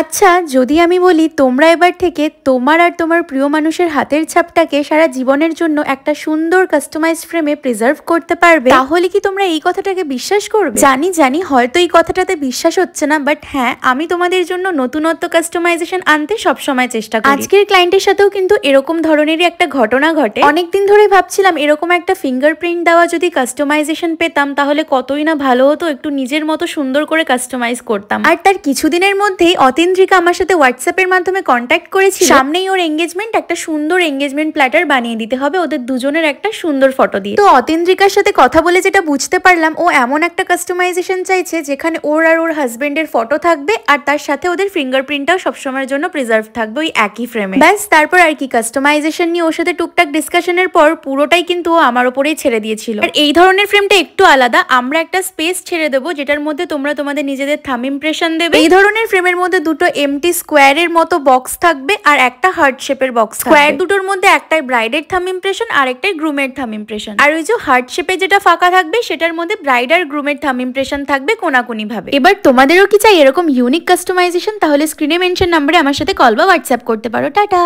আচ্ছা, যদি আমি বলি তোমরা এবার থেকে তোমার আর তোমার প্রিয় মানুষের হাতের ছাপটাকে সারা জীবনের জন্য একটা সুন্দর কাস্টমাইজড ফ্রেমে প্রিজার্ভ করতে পারবে, তাহলে কি তোমরা এই কথাটাকে বিশ্বাস করবে? জানি হয়তো এই কথাটাতে বিশ্বাস হচ্ছে না, বাট হ্যাঁ, আমি তোমাদের জন্য নতুনত্ব কাস্টমাইজেশন আনতে সবসময় চেষ্টা করি। আজকের ক্লায়েন্টের সাথেও কিন্তু এরকম ধরনেরই একটা ঘটনা ঘটে। অনেকদিন ধরে ভাবছিলাম এরকম একটা ফিঙ্গারপ্রিন্ট দেওয়া যদি কাস্টমাইজেশন পেতাম তাহলে কতই না ভালো হতো, একটু নিজের মতো সুন্দর করে কাস্টমাইজ করতাম। আর তার কিছুদিনের মধ্যেই অতীন্দ্রিকা আমার সাথে হোয়াটসঅ্যাপের মাধ্যমে কন্ট্যাক্ট করেছিল। সামনেই ওর এঙ্গেজমেন্ট, একটা সুন্দর এঙ্গেজমেন্ট প্ল্যাটার বানিয়ে দিতে হবে ওদের দুজনের একটা সুন্দর ফটো দিয়ে। তো অতীন্দ্রিকার সাথে কথা বলে যেটা বুঝতে পারলাম, ও এমন একটা কাস্টমাইজেশন চাইছে যেখানে ওর আর ওর হাজবেন্ডের ফটো থাকবে আর তার সাথে ওদের ফিঙ্গারপ্রিন্টটাও সবসময়ের জন্য প্রিজার্ভ থাকবে ওই একই ফ্রেমে। ব্যাস, তারপর আর কি কাস্টমাইজেশন নিয়ে ওর সাথে টুকটাক ডিসকাশনের পর পুরোটাই কিন্তু ও আমার উপরেই ছেড়ে দিয়েছিল। আর এই ধরনের ফ্রেমটা একটু আলাদা, আমরা একটা স্পেস ছেড়ে দেবো যেটার মধ্যে তোমরা তোমাদের নিজেদের থাম ইমপ্রেশন দেবে। এই ধরনের ফ্রেমের মধ্যে দুটো এমটি স্কোয়ারের মতো বক্স থাকবে আর একটা হার্ট শেপের বক্স। স্কোয়ার দুটোর মধ্যে একটাই ব্রাইডের থাম ইমপ্রেশন আর একটাই গ্রুমের থাম ইমপ্রেশন, আর ওই যে হার্ট শেপে যেটা ফাঁকা থাকবে সেটার মধ্যে ব্রাইড আর গ্রুমের থাম ইমপ্রেশন থাকবে কোনাকুনি ভাবে। এবার তোমাদেরও কি চাই এরকম ইউনিক কাস্টমাইজেশন? তাহলে স্ক্রিনে মেনশন নাম্বারে আমার সাথে কল বা হোয়াটসঅ্যাপ করতে পারো। টাটা।